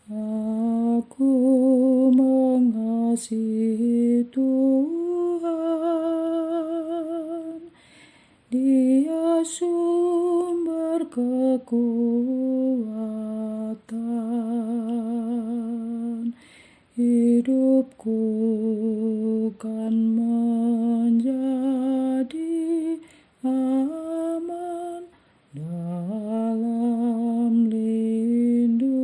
Aku mengasihi Tuhan, Dia sumber kekuatan. Hidupku kan menjadi aman dalam lindungannya.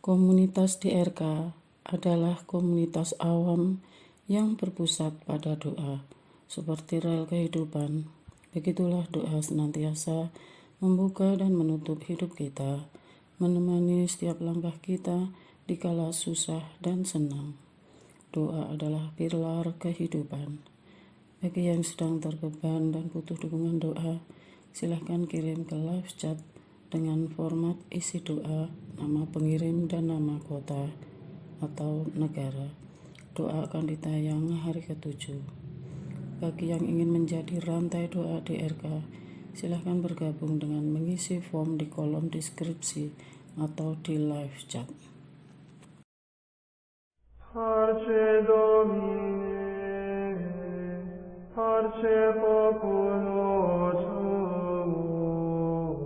Komunitas DRK adalah komunitas awam yang berpusat pada doa, seperti rel kehidupan. Begitulah doa senantiasa membuka dan menutup hidup kita, menemani setiap langkah kita di kala susah dan senang. Doa adalah pilar kehidupan. Bagi yang sedang terbeban dan butuh dukungan doa, silahkan kirim ke live chat dengan format isi doa, nama pengirim dan nama kota atau negara. Doa akan ditayang hari ke-7. Bagi yang ingin menjadi rantai doa DRK, silahkan bergabung dengan mengisi form di kolom deskripsi atau di live chat. Parce Domine, parce populo tuo,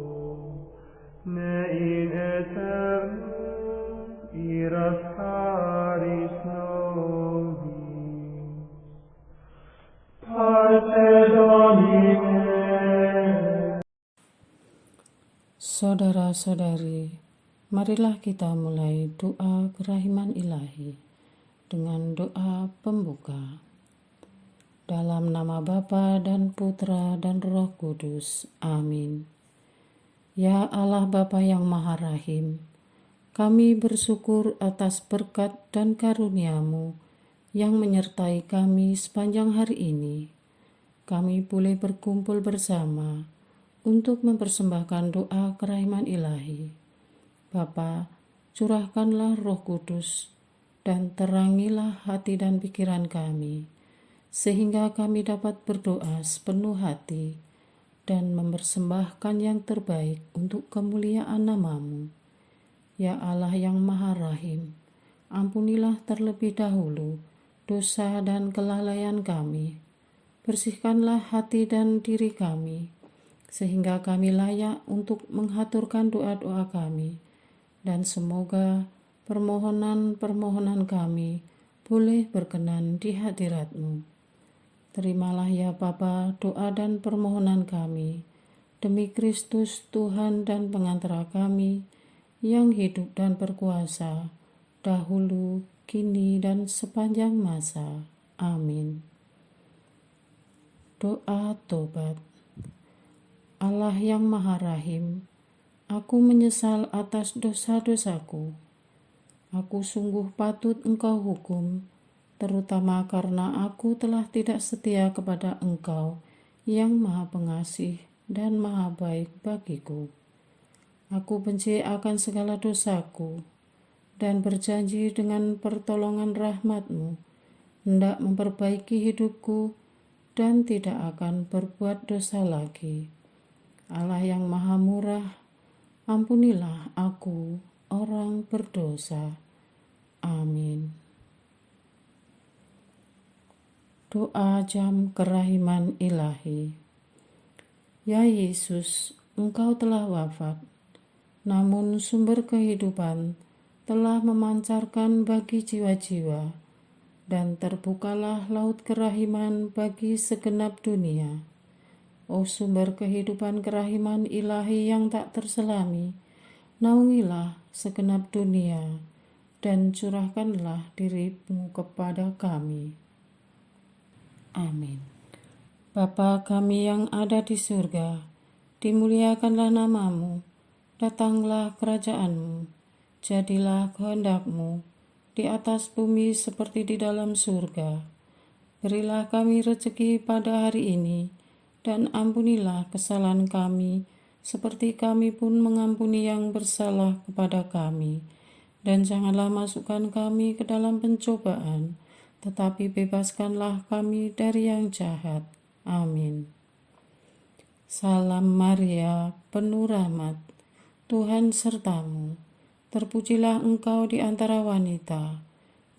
ne in aeternum iras caris nobis. Parce Domine. Saudara-saudari, marilah kita mulai doa kerahiman ilahi dengan doa pembuka. Dalam nama Bapa dan Putra dan Roh Kudus. Amin. Ya Allah Bapa yang Maha Rahim, kami bersyukur atas berkat dan karunia-Mu yang menyertai kami sepanjang hari ini. Kami boleh berkumpul bersama untuk mempersembahkan doa kerahiman ilahi. Bapa, curahkanlah Roh Kudus dan terangilah hati dan pikiran kami, sehingga kami dapat berdoa sepenuh hati dan mempersembahkan yang terbaik untuk kemuliaan nama-Mu. Ya Allah yang Maha Rahim, ampunilah terlebih dahulu dosa dan kelalaian kami. Bersihkanlah hati dan diri kami, sehingga kami layak untuk menghaturkan doa-doa kami, dan semoga permohonan-permohonan kami boleh berkenan di hadirat-Mu. Terimalah ya Bapa doa dan permohonan kami, demi Kristus Tuhan dan pengantara kami, yang hidup dan berkuasa, dahulu, kini, dan sepanjang masa. Amin. Doa tobat. Allah yang Maha Rahim, aku menyesal atas dosa-dosaku. Aku sungguh patut Engkau hukum, terutama karena aku telah tidak setia kepada Engkau yang Maha Pengasih dan Maha Baik bagiku. Aku benci akan segala dosaku dan berjanji dengan pertolongan rahmat-Mu hendak memperbaiki hidupku dan tidak akan berbuat dosa lagi. Allah yang Maha Murah, ampunilah aku, orang berdosa. Amin. Doa jam kerahiman ilahi. Ya Yesus, Engkau telah wafat, namun sumber kehidupan telah memancarkan bagi jiwa-jiwa, dan terbukalah laut kerahiman bagi segenap dunia. O sumber kehidupan kerahiman ilahi yang tak terselami, naungilah segenap dunia dan curahkanlah diri-Mu kepada kami. Amin. Bapa kami yang ada di surga, dimuliakanlah nama-Mu, datanglah kerajaan-Mu, jadilah kehendak-Mu di atas bumi seperti di dalam surga. Berilah kami rezeki pada hari ini, dan ampunilah kesalahan kami, seperti kami pun mengampuni yang bersalah kepada kami. Dan janganlah masukkan kami ke dalam pencobaan, tetapi bebaskanlah kami dari yang jahat. Amin. Salam Maria, penuh rahmat, Tuhan sertamu. Terpujilah engkau di antara wanita,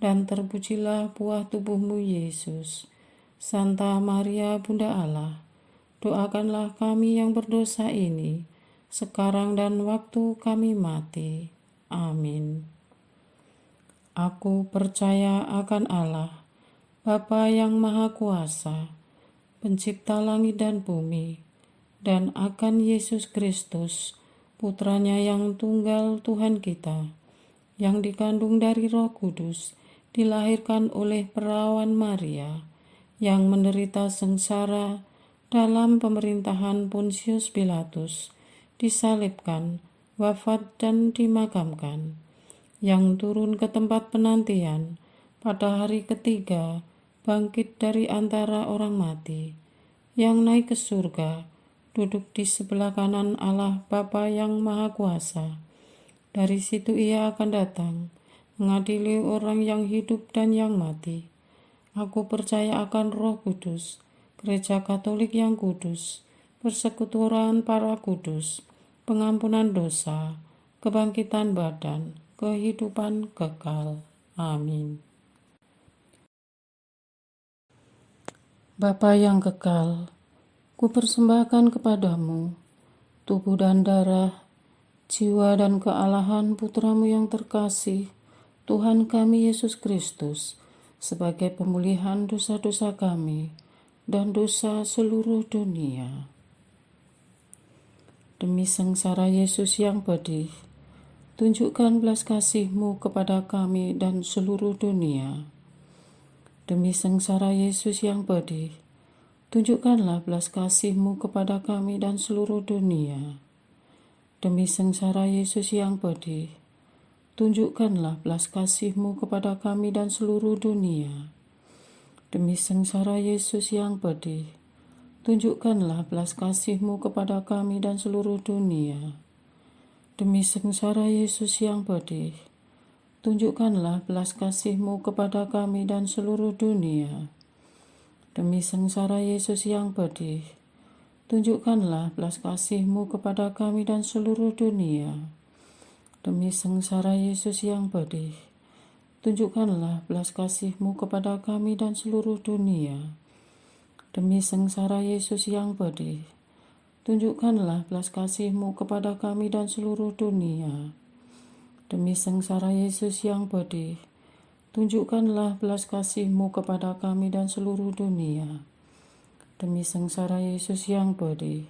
dan terpujilah buah tubuhmu Yesus. Santa Maria, Bunda Allah, doakanlah kami yang berdosa ini, sekarang dan waktu kami mati. Amin. Aku percaya akan Allah, Bapa yang Maha Kuasa, Pencipta langit dan bumi, dan akan Yesus Kristus, Putranya yang tunggal Tuhan kita, yang dikandung dari Roh Kudus, dilahirkan oleh perawan Maria, yang menderita sengsara dalam pemerintahan Pontius Pilatus, disalibkan, wafat dan dimakamkan, yang turun ke tempat penantian, pada hari ketiga bangkit dari antara orang mati, yang naik ke surga, duduk di sebelah kanan Allah Bapa yang Maha Kuasa. Dari situ ia akan datang, mengadili orang yang hidup dan yang mati. Aku percaya akan Roh Kudus, Gereja Katolik yang kudus, persekutuan para kudus, pengampunan dosa, kebangkitan badan, kehidupan kekal. Amin. Bapa yang kekal, kupersembahkan kepadamu tubuh dan darah, jiwa dan kealahan Putramu yang terkasih, Tuhan kami Yesus Kristus, sebagai pemulihan dosa-dosa kami dan dosa seluruh dunia. Demi sengsara Yesus yang pedih, tunjukkan belas kasih-Mu kepada kami dan seluruh dunia. Demi sengsara Yesus yang pedih, tunjukkanlah belas kasih-Mu kepada kami dan seluruh dunia. Demi sengsara Yesus yang pedih, tunjukkanlah belas kasih-Mu kepada kami dan seluruh dunia. Demi sengsara Yesus yang pedih, tunjukkanlah belas kasih-Mu kepada kami dan seluruh dunia. Demi sengsara Yesus yang pedih, tunjukkanlah belas kasih-Mu kepada kami dan seluruh dunia. Demi sengsara Yesus yang pedih, tunjukkanlah belas kasih-Mu kepada kami dan seluruh dunia. Demi sengsara Yesus yang pedih, tunjukkanlah belas kasih-Mu kepada kami dan seluruh dunia. Demi sengsara Yesus yang pedih, tunjukkanlah belas kasih-Mu kepada kami dan seluruh dunia. Demi sengsara Yesus yang pedih, tunjukkanlah belas kasih-Mu kepada kami dan seluruh dunia. Demi sengsara Yesus yang pedih,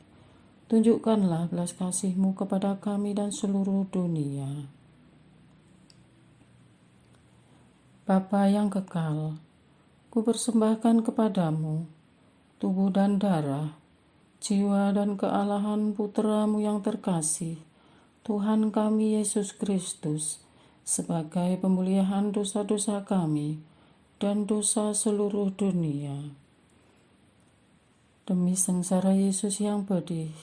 tunjukkanlah belas kasih-Mu kepada kami dan seluruh dunia. Bapa yang kekal, kupersembahkan kepadamu tubuh dan darah, jiwa dan kealahan Putra-Mu yang terkasih, Tuhan kami Yesus Kristus, sebagai pemulihan dosa-dosa kami dan dosa seluruh dunia. Demi sengsara Yesus yang pedih,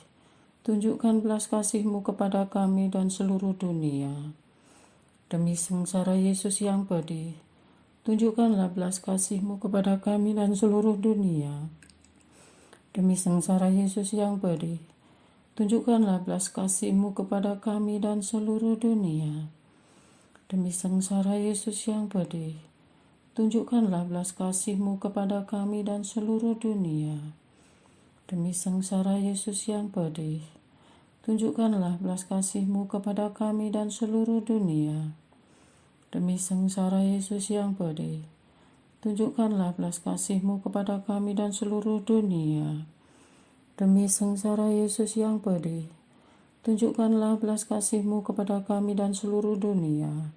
tunjukkan belas kasih-Mu kepada kami dan seluruh dunia. Demi sengsara Yesus yang pedih, tunjukkanlah belas kasih-Mu kepada kami dan seluruh dunia. Demi sengsara Yesus yang pedih, tunjukkanlah belas kasih-Mu kepada kami dan seluruh dunia. Demi sengsara Yesus yang pedih, tunjukkanlah belas kasih-Mu kepada kami dan seluruh dunia. Demi sengsara Yesus yang pedih, tunjukkanlah belas kasih-Mu kepada kami dan seluruh dunia. Demi sengsara Yesus yang pedih, tunjukkanlah belas kasih-Mu kepada kami dan seluruh dunia. Demi sengsara Yesus yang pedih, tunjukkanlah belas kasih-Mu kepada kami dan seluruh dunia.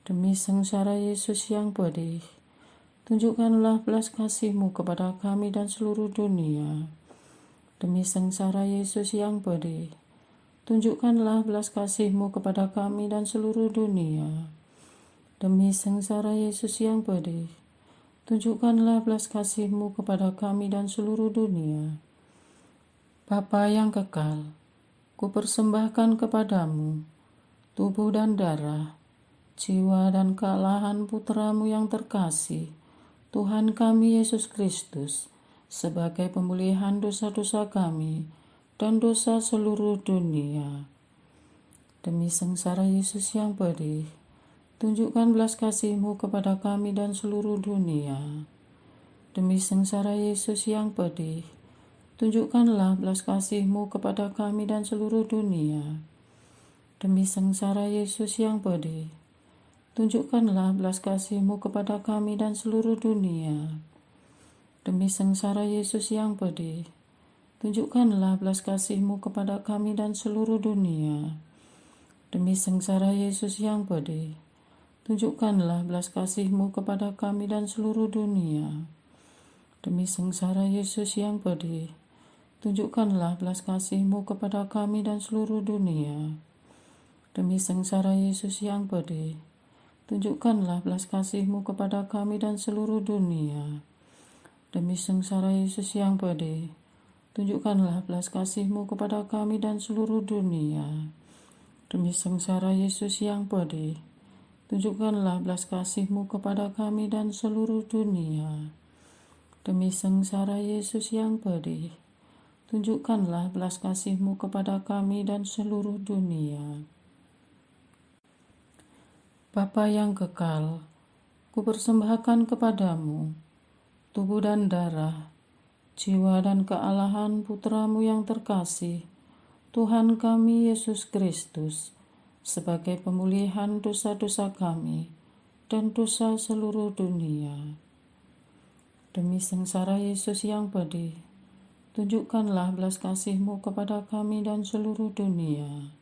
Demi sengsara Yesus yang pedih, tunjukkanlah belas kasih-Mu kepada kami dan seluruh dunia. Demi sengsara Yesus yang pedih, tunjukkanlah belas kasih-Mu kepada kami dan seluruh dunia. Demi sengsara Yesus yang pedih, tunjukkanlah belas kasih-Mu kepada kami dan seluruh dunia. Bapa yang kekal, kupersembahkan kepadamu tubuh dan darah, jiwa dan kealahan Putra-Mu yang terkasih, Tuhan kami Yesus Kristus, sebagai pemulihan dosa-dosa kami dan dosa seluruh dunia. Demi sengsara Yesus yang pedih, tunjukkan belas kasih-Mu kepada kami dan seluruh dunia. Demi sengsara Yesus yang pedih, tunjukkanlah belas kasih-Mu kepada kami dan seluruh dunia. Demi sengsara Yesus yang pedih, tunjukkanlah belas kasih-Mu kepada kami dan seluruh dunia. Demi sengsara Yesus yang pedih, tunjukkanlah belas kasih-Mu kepada kami dan seluruh dunia. Demi sengsara Yesus yang pedih, tunjukkanlah belas kasih-Mu kepada kami dan seluruh dunia. Demi sengsara Yesus yang pedih, tunjukkanlah belas kasih-Mu kepada kami dan seluruh dunia. Demi sengsara Yesus yang pedih, tunjukkanlah belas kasih-Mu kepada kami dan seluruh dunia. Demi sengsara Yesus yang pedih, tunjukkanlah belas kasih-Mu kepada kami dan seluruh dunia. Demi sengsara Yesus yang pedih, tunjukkanlah belas kasih-Mu kepada kami dan seluruh dunia. Demi sengsara Yesus yang pedih, tunjukkanlah belas kasih-Mu kepada kami dan seluruh dunia. Bapa yang kekal, kupersembahkan kepadamu tubuh dan darah, jiwa dan kealahan Putra-Mu yang terkasih, Tuhan kami Yesus Kristus, sebagai pemulihan dosa-dosa kami dan dosa seluruh dunia. Demi sengsara Yesus yang pedih, tunjukkanlah belas kasih-Mu kepada kami dan seluruh dunia.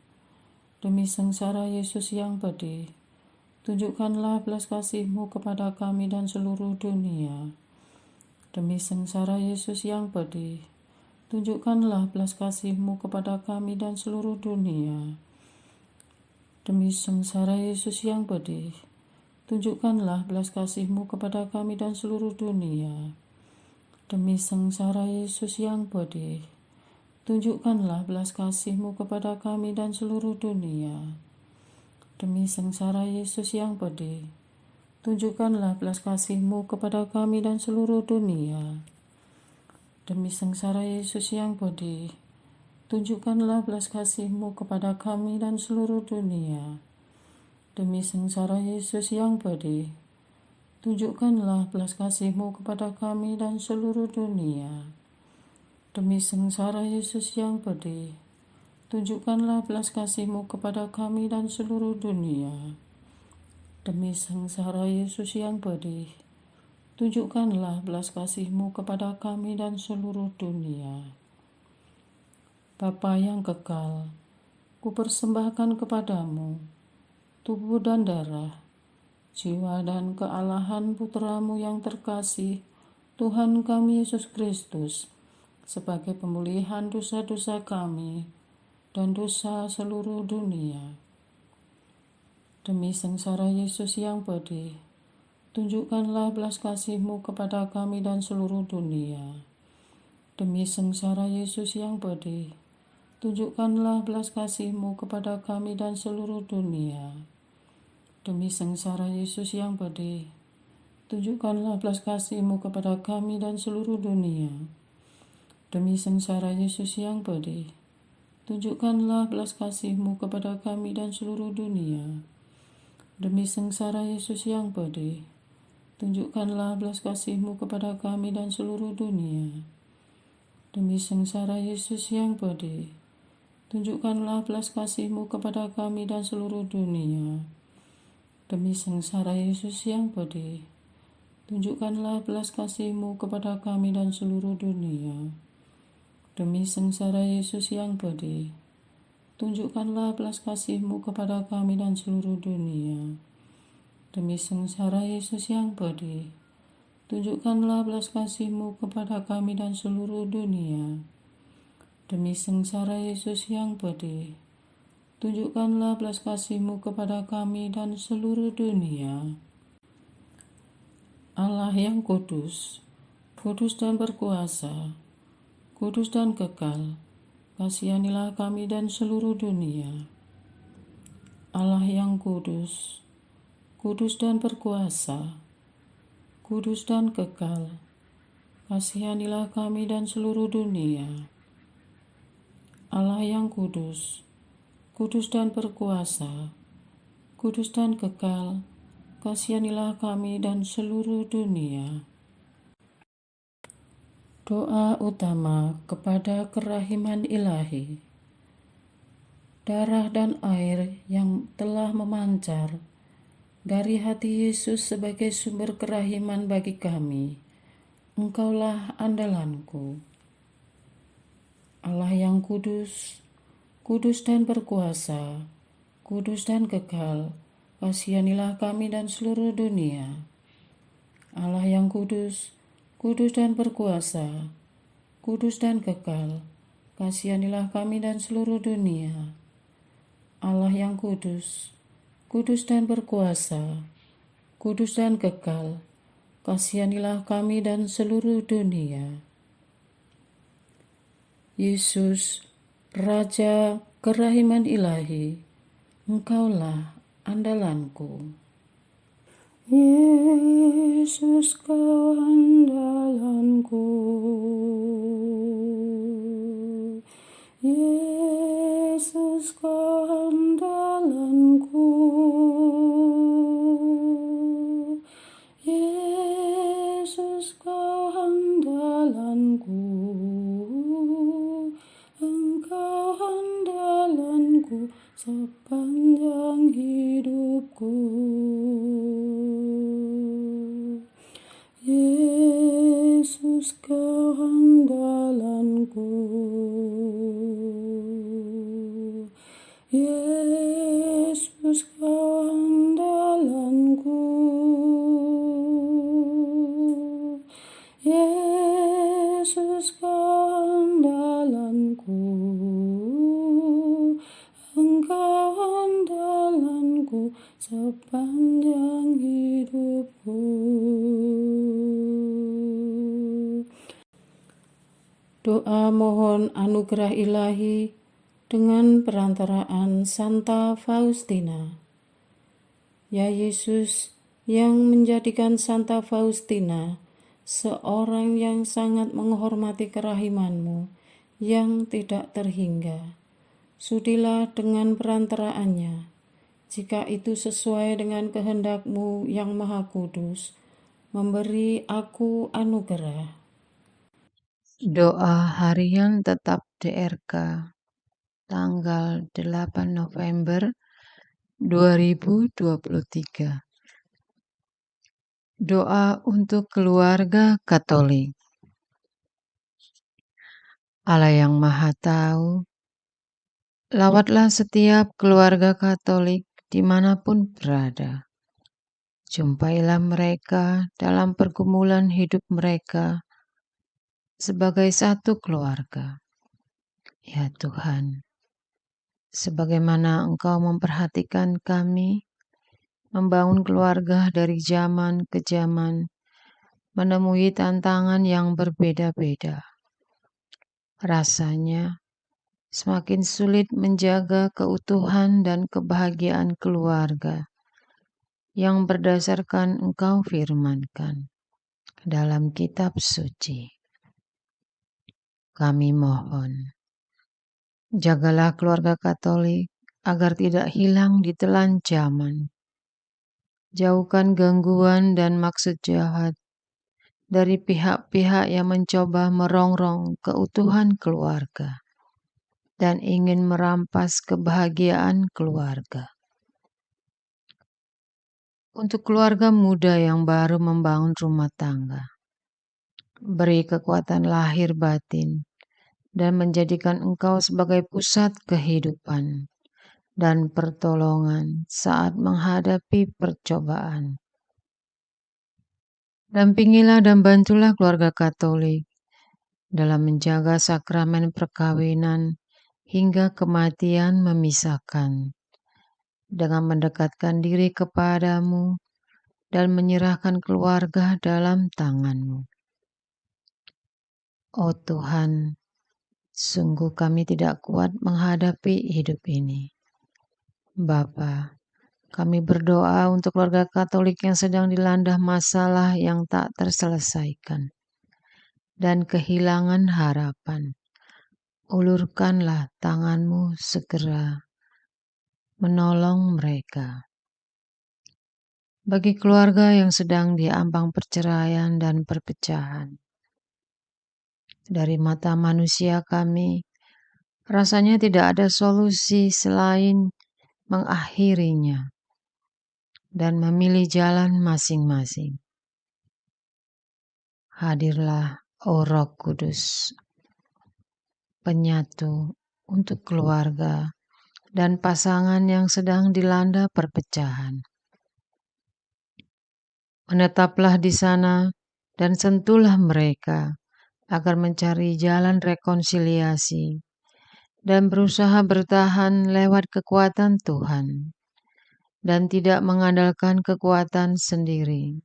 Demi sengsara Yesus yang pedih, tunjukkanlah belas kasih-Mu kepada kami dan seluruh dunia. Demi sengsara Yesus yang pedih, tunjukkanlah belas kasih-Mu kepada kami dan seluruh dunia. Demi sengsara Yesus yang pedih, tunjukkanlah belas kasih-Mu kepada kami dan seluruh dunia. Demi sengsara Yesus yang pedih, tunjukkanlah belas kasih-Mu kepada kami dan seluruh dunia. Demi sengsara Yesus yang pedih, tunjukkanlah belas kasih-Mu kepada kami dan seluruh dunia. Demi sengsara Yesus yang pedih, tunjukkanlah belas kasih-Mu kepada kami dan seluruh dunia. Demi sengsara Yesus yang pedih, tunjukkanlah belas kasih-Mu kepada kami dan seluruh dunia. Demi sengsara Yesus yang pedih, tunjukkanlah belas kasih-Mu kepada kami dan seluruh dunia. Demi sengsara Yesus yang pedih, tunjukkanlah belas kasih-Mu kepada kami dan seluruh dunia. Bapa yang kekal, kupersembahkan kepadamu tubuh dan darah, jiwa dan kealahan Putra-Mu yang terkasih, Tuhan kami Yesus Kristus, sebagai pemulihan dosa-dosa kami dan dosa seluruh dunia. Demi sengsara Yesus yang pedih, tunjukkanlah belas kasih-Mu kepada kami dan seluruh dunia. Demi sengsara Yesus yang pedih, tunjukkanlah belas kasih-Mu kepada kami dan seluruh dunia. Demi sengsara Yesus yang pedih, tunjukkanlah belas kasih-Mu kepada kami dan seluruh dunia. Demi sengsara Yesus yang pedih, tunjukkanlah belas kasih-Mu kepada kami dan seluruh dunia. Demi sengsara Yesus yang pedih, tunjukkanlah belas kasih-Mu kepada kami dan seluruh dunia. Demi sengsara Yesus yang pedih, tunjukkanlah belas kasih-Mu kepada kami dan seluruh dunia. Demi sengsara Yesus yang pedih, tunjukkanlah belas kasih-Mu kepada kami dan seluruh dunia. Demi sengsara Yesus yang pedih, tunjukkanlah belas kasih-Mu kepada kami dan seluruh dunia. Demi sengsara Yesus yang pedih, tunjukkanlah belas kasih-Mu kepada kami dan seluruh dunia. Demi sengsara Yesus yang pedih, tunjukkanlah belas kasih-Mu kepada kami dan seluruh dunia. Allah yang kudus, kudus dan berkuasa, kudus dan kekal, kasihanilah kami dan seluruh dunia. Allah yang kudus, kudus dan berkuasa, kudus dan kekal, kasihanilah kami dan seluruh dunia. Allah yang kudus, kudus dan berkuasa, kudus dan kekal, kasihanilah kami dan seluruh dunia. Doa utama kepada kerahiman ilahi. Darah dan air yang telah memancar dari hati Yesus sebagai sumber kerahiman bagi kami, Engkaulah andalanku. Allah yang kudus, kudus dan berkuasa, kudus dan kekal, kasihanilah kami dan seluruh dunia. Allah yang kudus, kudus dan berkuasa, kudus dan kekal, kasihanilah kami dan seluruh dunia. Allah yang kudus, kudus dan berkuasa, kudus dan kekal, kasihanilah kami dan seluruh dunia. Yesus, Raja kerahiman ilahi, Engkaulah andalanku. Yesus, Kau andalanku. Yesus, Kau andalanku. Yesus, Kau andalanku. Engkau andalanku sepanjang hidupku. Yesus, Kau andalanku. Yesus, Kau andalanku. Yesus, Kau andalanku. Engkau andalanku sepanjang hidupku. Doa mohon anugerah ilahi dengan perantaraan Santa Faustina. Ya Yesus, yang menjadikan Santa Faustina seorang yang sangat menghormati kerahiman-Mu yang tidak terhingga, sudilah dengan perantaraannya, jika itu sesuai dengan kehendak-Mu yang Maha Kudus, memberi aku anugerah. Doa harian tetap DRK tanggal 8 November 2023. Doa untuk keluarga Katolik. Allah yang Maha Tahu, lawatlah setiap keluarga Katolik dimanapun berada. Jumpailah mereka dalam pergumulan hidup mereka sebagai satu keluarga. Ya Tuhan, sebagaimana Engkau memperhatikan kami, membangun keluarga dari zaman ke zaman, menemui tantangan yang berbeda-beda. Rasanya semakin sulit menjaga keutuhan dan kebahagiaan keluarga yang berdasarkan Engkau firmankan dalam kitab suci. Kami mohon, jagalah keluarga Katolik agar tidak hilang di telan zaman. Jauhkan gangguan dan maksud jahat dari pihak-pihak yang mencoba merongrong keutuhan keluarga dan ingin merampas kebahagiaan keluarga. Untuk keluarga muda yang baru membangun rumah tangga, beri kekuatan lahir batin dan menjadikan Engkau sebagai pusat kehidupan dan pertolongan saat menghadapi percobaan. Dampingilah dan bantulah keluarga Katolik dalam menjaga sakramen perkawinan hingga kematian memisahkan, dengan mendekatkan diri kepadamu dan menyerahkan keluarga dalam tangan-Mu. Oh Tuhan, sungguh kami tidak kuat menghadapi hidup ini. Bapa, kami berdoa untuk keluarga Katolik yang sedang dilanda masalah yang tak terselesaikan dan kehilangan harapan. ulurkanlah tanganmu segera menolong mereka. Bagi keluarga yang sedang diambang perceraian dan perpecahan, dari mata manusia kami, rasanya tidak ada solusi selain mengakhirinya dan memilih jalan masing-masing. Hadirlah, O Roh Kudus, penyatu untuk keluarga dan pasangan yang sedang dilanda perpecahan. Menetaplah di sana dan sentuhlah mereka agar mencari jalan rekonsiliasi dan berusaha bertahan lewat kekuatan Tuhan dan tidak mengandalkan kekuatan sendiri.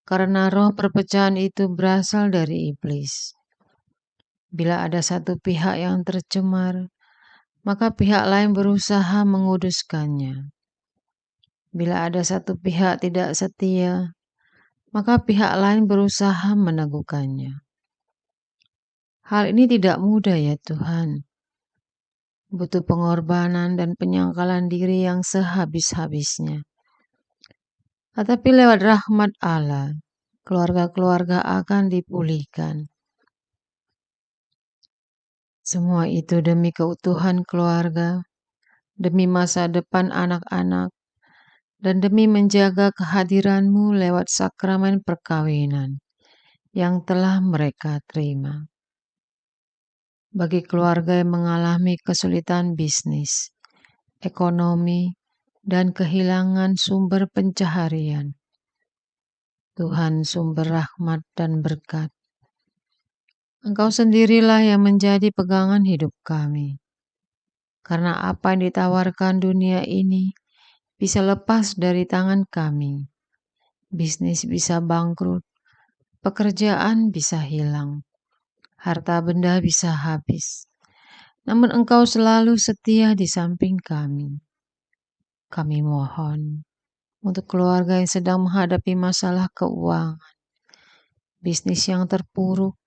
Karena roh perpecahan itu berasal dari iblis. Bila ada satu pihak yang tercemar, maka pihak lain berusaha menguduskannya. Bila ada satu pihak tidak setia, maka pihak lain berusaha meneguhkannya. Hal ini tidak mudah ya Tuhan. Butuh pengorbanan dan penyangkalan diri yang sehabis-habisnya. Tetapi lewat rahmat Allah, keluarga-keluarga akan dipulihkan. Semua itu demi keutuhan keluarga, demi masa depan anak-anak, dan demi menjaga kehadiran-Mu lewat sakramen perkawinan yang telah mereka terima. Bagi keluarga yang mengalami kesulitan bisnis, ekonomi, dan kehilangan sumber pencaharian, Tuhan sumber rahmat dan berkat, Engkau sendirilah yang menjadi pegangan hidup kami. Karena apa yang ditawarkan dunia ini bisa lepas dari tangan kami. Bisnis bisa bangkrut, pekerjaan bisa hilang, harta benda bisa habis. Namun Engkau selalu setia di samping kami. Kami mohon untuk keluarga yang sedang menghadapi masalah keuangan, bisnis yang terpuruk,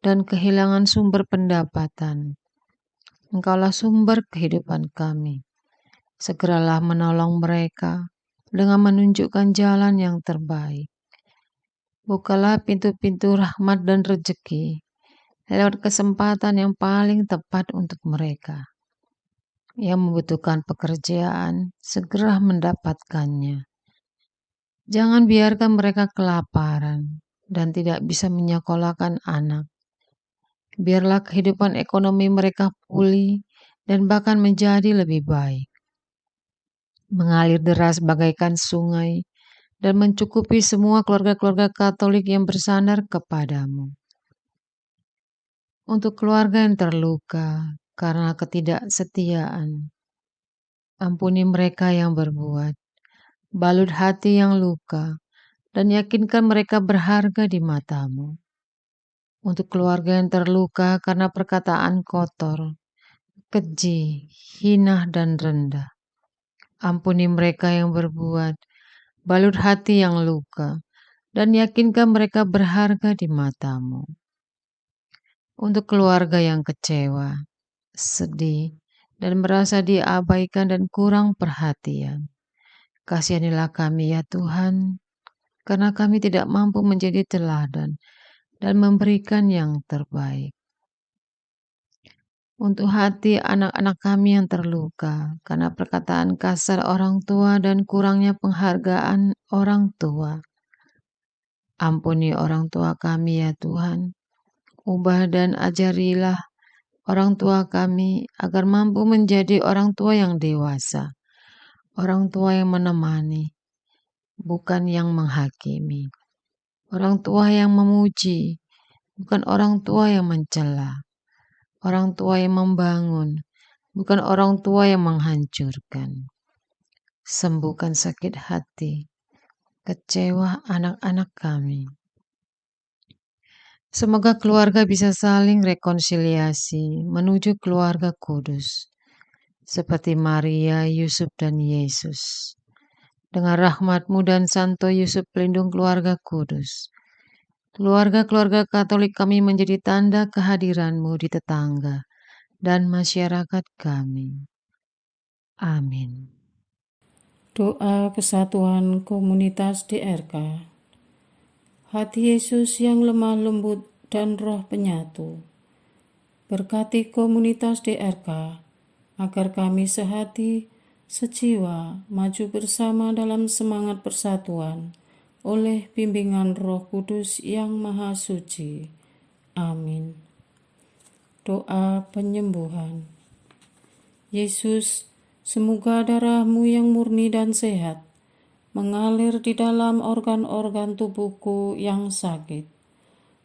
dan kehilangan sumber pendapatan. Engkaulah sumber kehidupan kami. Segeralah menolong mereka dengan menunjukkan jalan yang terbaik. Bukalah pintu-pintu rahmat dan rezeki lewat kesempatan yang paling tepat untuk mereka. Yang membutuhkan pekerjaan, segera mendapatkannya. Jangan biarkan mereka kelaparan dan tidak bisa menyekolahkan anak. Biarlah kehidupan ekonomi mereka pulih dan bahkan menjadi lebih baik. Mengalir deras bagaikan sungai dan mencukupi semua keluarga-keluarga Katolik yang bersandar kepadamu. Untuk keluarga yang terluka karena ketidaksetiaan, ampuni mereka yang berbuat, balut hati yang luka, dan yakinkan mereka berharga di matamu. Untuk keluarga yang terluka karena perkataan kotor, keji, hina, dan rendah, ampuni mereka yang berbuat, balut hati yang luka, dan yakinkan mereka berharga di matamu. Untuk keluarga yang kecewa, sedih, dan merasa diabaikan dan kurang perhatian, kasihanilah kami ya Tuhan, karena kami tidak mampu menjadi teladan dan memberikan yang terbaik. Untuk hati anak-anak kami yang terluka karena perkataan kasar orang tua dan kurangnya penghargaan orang tua, ampuni orang tua kami ya Tuhan. Ubah dan ajarilah orang tua kami agar mampu menjadi orang tua yang dewasa, orang tua yang menemani, bukan yang menghakimi, orang tua yang memuji, bukan orang tua yang mencela, orang tua yang membangun, bukan orang tua yang menghancurkan. Sembuhkan sakit hati, kecewa anak-anak kami. Semoga keluarga bisa saling rekonsiliasi menuju keluarga kudus, seperti Maria, Yusuf, dan Yesus. Dengan rahmat-Mu dan Santo Yusuf pelindung keluarga kudus, Keluarga-keluarga Katolik kami menjadi tanda kehadiran-Mu di tetangga dan masyarakat kami. Amin. Doa kesatuan komunitas DRK. Hati Yesus yang lemah lembut dan roh penyatu, berkati komunitas DRK agar kami sehati, sejiwa, maju bersama dalam semangat persatuan oleh bimbingan Roh Kudus yang Maha Suci. Amin. Doa penyembuhan. Yesus, semoga darah-Mu yang murni dan sehat mengalir di dalam organ-organ tubuhku yang sakit.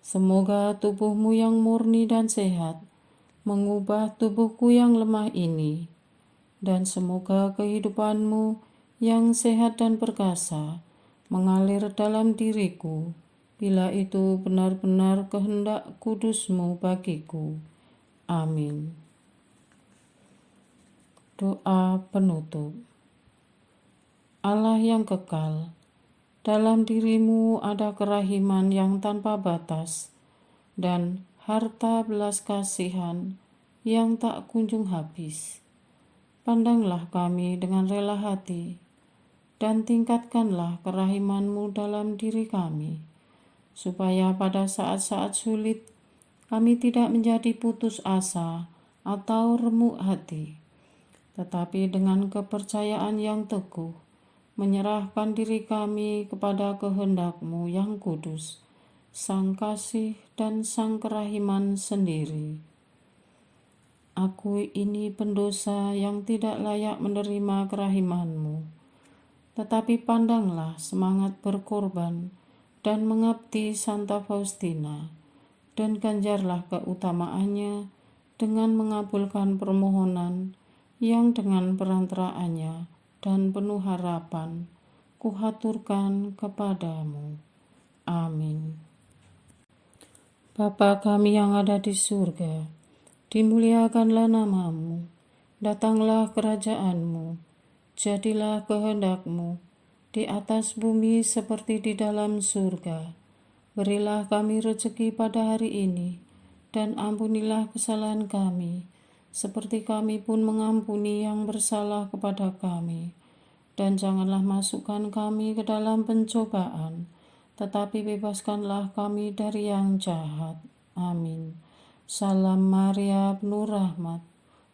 Semoga tubuh-Mu yang murni dan sehat mengubah tubuhku yang lemah ini, dan semoga kehidupan-Mu yang sehat dan perkasa mengalir dalam diriku, bila itu benar-benar kehendak kudus-Mu bagiku. Amin. Doa penutup. Allah yang kekal, dalam diri-Mu ada kerahiman yang tanpa batas dan harta belas kasihan yang tak kunjung habis. Pandanglah kami dengan rela hati, dan tingkatkanlah kerahiman-Mu dalam diri kami, supaya pada saat-saat sulit kami tidak menjadi putus asa atau remuk hati, tetapi dengan kepercayaan yang teguh, menyerahkan diri kami kepada kehendak-Mu yang kudus, Sang Kasih dan Sang Kerahiman sendiri. Aku ini pendosa yang tidak layak menerima kerahiman-Mu, tetapi pandanglah semangat berkorban dan mengabdi Santa Faustina, dan ganjarlah keutamaannya dengan mengabulkan permohonan yang dengan perantaraannya dan penuh harapan kuhaturkan kepadamu. Amin. Bapa kami yang ada di surga, dimuliakanlah nama-Mu, datanglah kerajaan-Mu, jadilah kehendak-Mu di atas bumi seperti di dalam surga. Berilah kami rezeki pada hari ini, dan ampunilah kesalahan kami, seperti kami pun mengampuni yang bersalah kepada kami. Dan janganlah masukkan kami ke dalam pencobaan, tetapi bebaskanlah kami dari yang jahat. Amin. Salam Maria, penuh rahmat,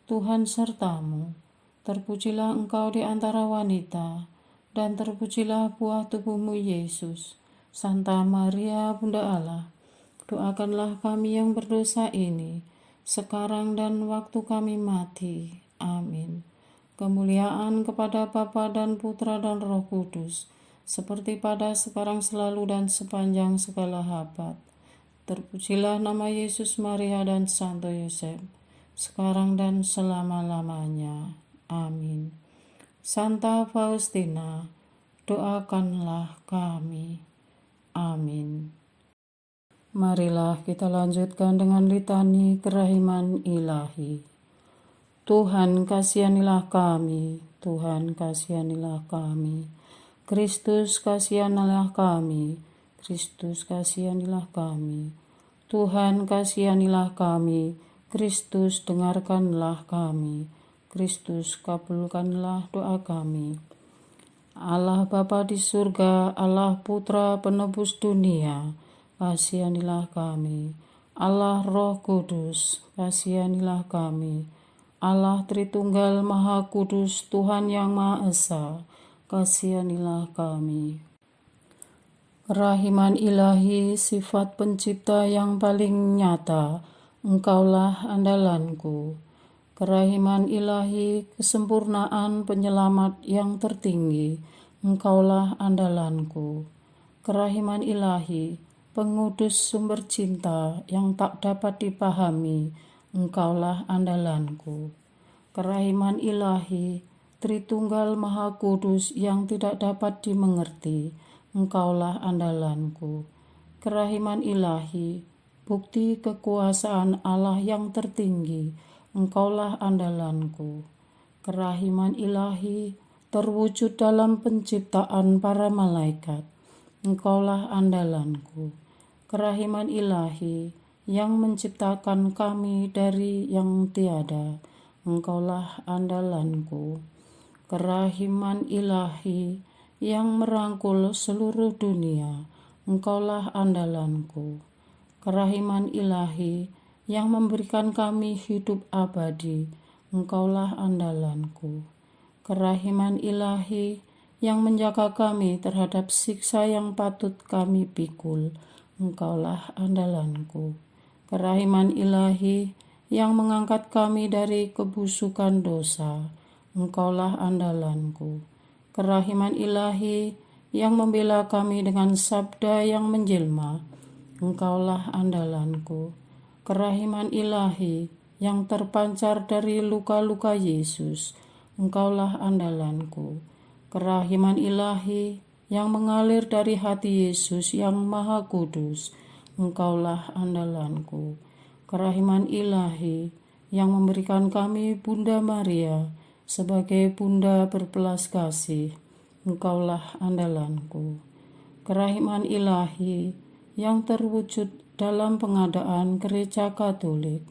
Tuhan serta-Mu. Terpujilah Engkau di antara wanita, dan terpujilah buah tubuh-Mu Yesus. Santa Maria, Bunda Allah, doakanlah kami yang berdosa ini, sekarang dan waktu kami mati. Amin. Kemuliaan kepada Bapa dan Putra dan Roh Kudus, seperti pada sekarang, selalu, dan sepanjang segala abad. Terpujilah nama Yesus, Maria, dan Santo Yosef, sekarang dan selama-lamanya. Amin. Santa Faustina, doakanlah kami. Amin. Marilah kita lanjutkan dengan litani kerahiman ilahi. Tuhan kasihanilah kami, Tuhan kasihanilah kami. Kristus kasihanilah kami, Kristus kasihanilah kami. Tuhan kasihanilah kami, Kristus dengarkanlah kami. Kristus kabulkanlah doa kami. Allah Bapa di surga, Allah Putra penebus dunia, kasihanilah kami. Allah Roh Kudus, kasihanilah kami. Allah Tritunggal Maha Kudus, Tuhan yang Maha Esa, kasihanilah kami. Kerahiman ilahi, sifat pencipta yang paling nyata, Engkaulah andalanku. Kerahiman ilahi, kesempurnaan penyelamat yang tertinggi, Engkaulah andalanku. Kerahiman ilahi, pengudus sumber cinta yang tak dapat dipahami, Engkaulah andalanku. Kerahiman ilahi, Tritunggal Maha Kudus yang tidak dapat dimengerti, Engkaulah andalanku. Kerahiman ilahi, bukti kekuasaan Allah yang tertinggi, Engkaulah andalanku. Kerahiman ilahi, terwujud dalam penciptaan para malaikat, Engkaulah andalanku. kerahiman ilahi yang menciptakan kami dari yang tiada, Engkaulah andalanku. Kerahiman ilahi yang merangkul seluruh dunia, Engkaulah andalanku. Kerahiman ilahi yang memberikan kami hidup abadi, Engkaulah andalanku. Kerahiman ilahi yang menjaga kami terhadap siksa yang patut kami pikul, Engkaulah andalanku. Kerahiman ilahi yang mengangkat kami dari kebusukan dosa, Engkaulah andalanku. Kerahiman ilahi yang membela kami dengan sabda yang menjelma, Engkaulah andalanku. Kerahiman ilahi yang terpancar dari luka-luka Yesus, Engkaulah andalanku. Kerahiman ilahi yang mengalir dari hati Yesus yang maha kudus, Engkaulah andalanku. Kerahiman ilahi yang memberikan kami Bunda Maria sebagai Bunda berbelas kasih, Engkaulah andalanku. Kerahiman ilahi yang terwujud dalam pengadaan Gereja Katolik,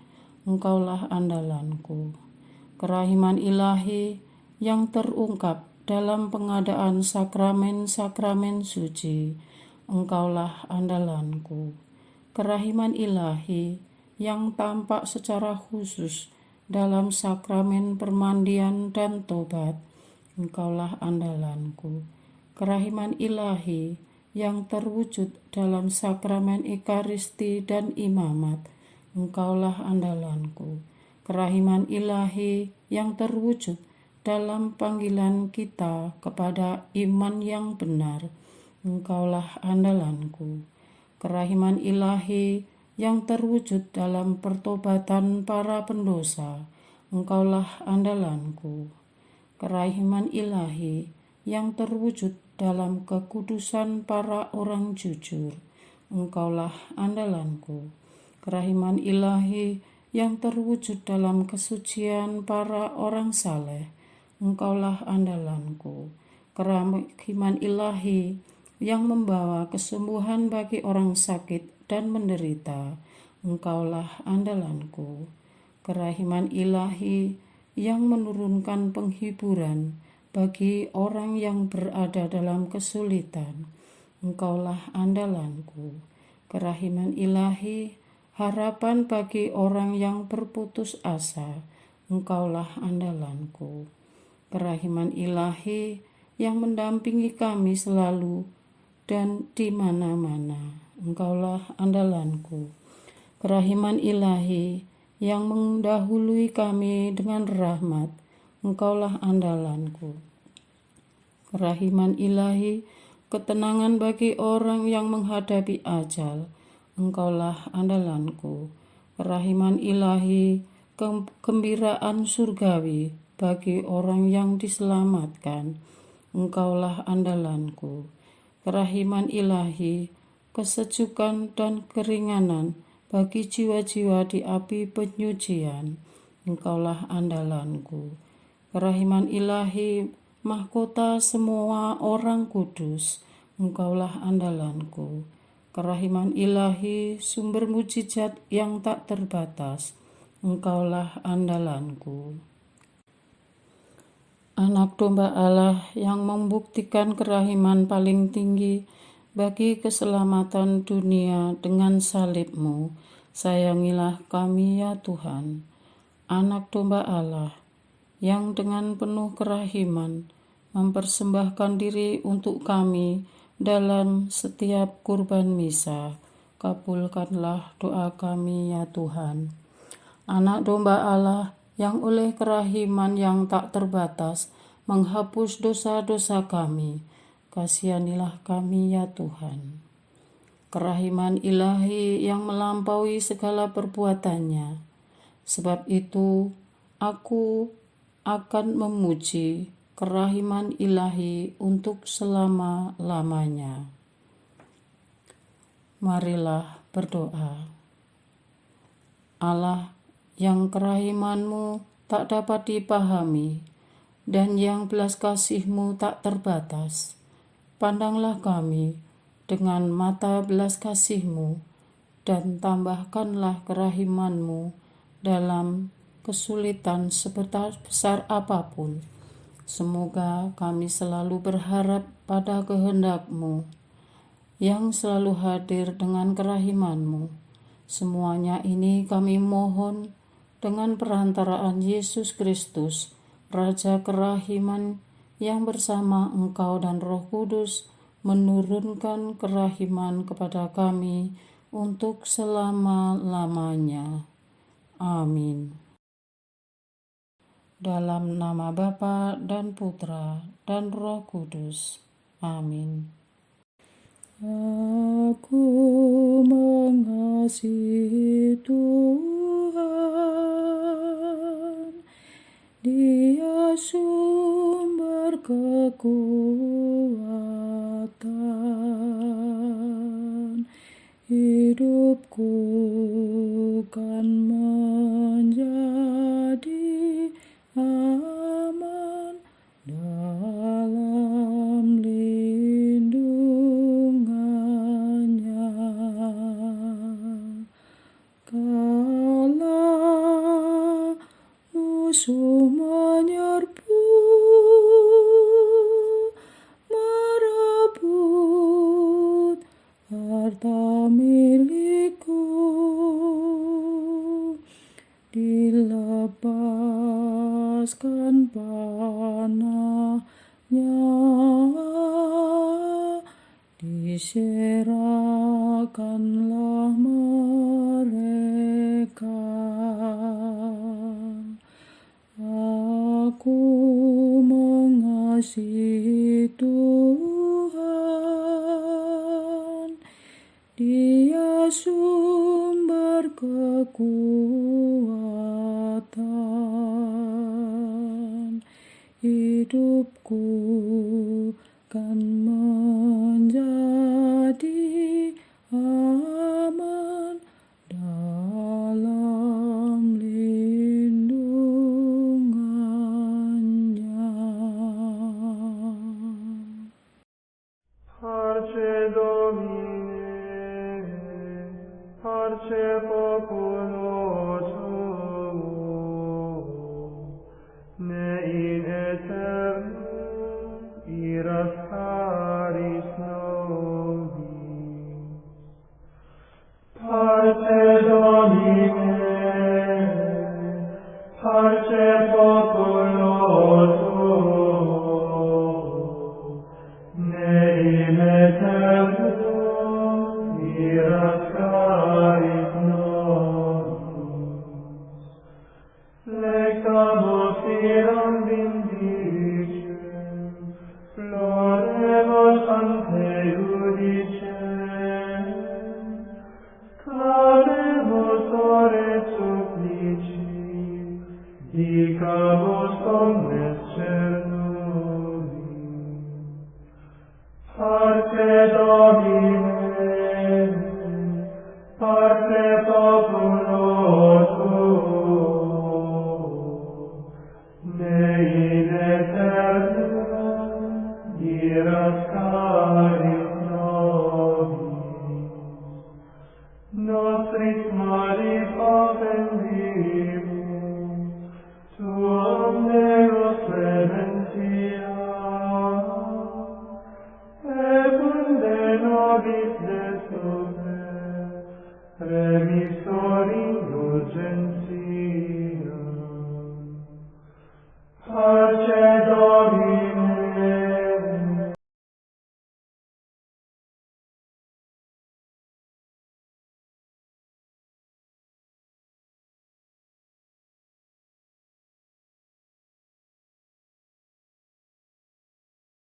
Engkaulah andalanku. Kerahiman ilahi yang terungkap dalam pengadaan sakramen-sakramen suci, Engkaulah andalanku. Kerahiman ilahi yang tampak secara khusus dalam sakramen permandian dan tobat, Engkaulah andalanku. Kerahiman ilahi yang terwujud dalam sakramen Ekaristi dan imamat, Engkaulah andalanku. Kerahiman ilahi yang terwujud dalam panggilan kita kepada iman yang benar, Engkaulah andalanku. Kerahiman ilahi yang terwujud dalam pertobatan para pendosa, Engkaulah andalanku. Kerahiman ilahi yang terwujud dalam kekudusan para orang jujur, Engkaulah andalanku. Kerahiman ilahi yang terwujud dalam kesucian para orang saleh, Engkaulah andalanku. Kerahiman ilahi yang membawa kesembuhan bagi orang sakit dan menderita, Engkaulah andalanku. Kerahiman ilahi yang menurunkan penghiburan bagi orang yang berada dalam kesulitan, Engkaulah andalanku. Kerahiman ilahi, harapan bagi orang yang berputus asa, Engkaulah andalanku. Kerahiman ilahi yang mendampingi kami selalu dan di mana-mana, Engkaulah andalanku. Kerahiman ilahi yang mendahului kami dengan rahmat, Engkaulah andalanku. Kerahiman ilahi, ketenangan bagi orang yang menghadapi ajal, Engkaulah andalanku. Kerahiman ilahi, kegembiraan surgawi bagi orang yang diselamatkan, Engkaulah andalanku. Kerahiman ilahi, kesejukan dan keringanan bagi jiwa-jiwa di api penyucian, Engkaulah andalanku. Kerahiman ilahi, mahkota semua orang kudus, Engkaulah andalanku. Kerahiman ilahi, sumber mujizat yang tak terbatas, Engkaulah andalanku. Anak domba Allah yang membuktikan kerahiman paling tinggi bagi keselamatan dunia dengan salib-Mu, sayangilah kami ya Tuhan. Anak domba Allah yang dengan penuh kerahiman mempersembahkan diri untuk kami dalam setiap kurban misa, kabulkanlah doa kami ya Tuhan. Anak domba Allah yang oleh kerahiman yang tak terbatas menghapus dosa-dosa kami, kasihanilah kami ya Tuhan. Kerahiman ilahi yang melampaui segala perbuatannya, sebab itu aku akan memuji kerahiman ilahi untuk selama-lamanya. Marilah berdoa. Allah yang kerahiman-Mu tak dapat dipahami dan yang belas kasih-Mu tak terbatas, pandanglah kami dengan mata belas kasih-Mu dan tambahkanlah kerahiman-Mu dalam kesulitan sebesar apapun. Semoga kami selalu berharap pada kehendak-Mu yang selalu hadir dengan kerahiman-Mu. Semuanya ini kami mohon dengan perantaraan Yesus Kristus, Raja kerahiman, yang bersama Engkau dan Roh Kudus menurunkan kerahiman kepada kami untuk selama-lamanya. Amin. Dalam nama Bapa dan Putra dan Roh Kudus. Amin. Aku mengasihi Tuhan, Dia sumber kekuatan. Hidupku kan menjadi aman dalam lindungannya. Kala musuh menyerbu, merebut harta milikku, dilepaskan panahnya, diserahkanlah mereka. Aku mengasihi Tuhan, Dia sumber kekuatan. Hidupku kan menjadi aman dalam lindungannya. Parce Domine, parce populo tuo, ne in aeternum iras caris nobis. Parce Domine, parce populo tuo, ne in aeternum iras caris nobis. Lectamus iram vindicem, floremus ante judicem, clamemus ore supplici, dicamus omnes cernubi. Parce Domine, parce populo tuo, ne in aeternum iras caris nobis. Nostris malis offendimus, tuum Deus clementia, de nobis desume, remissor indulgentia. Parce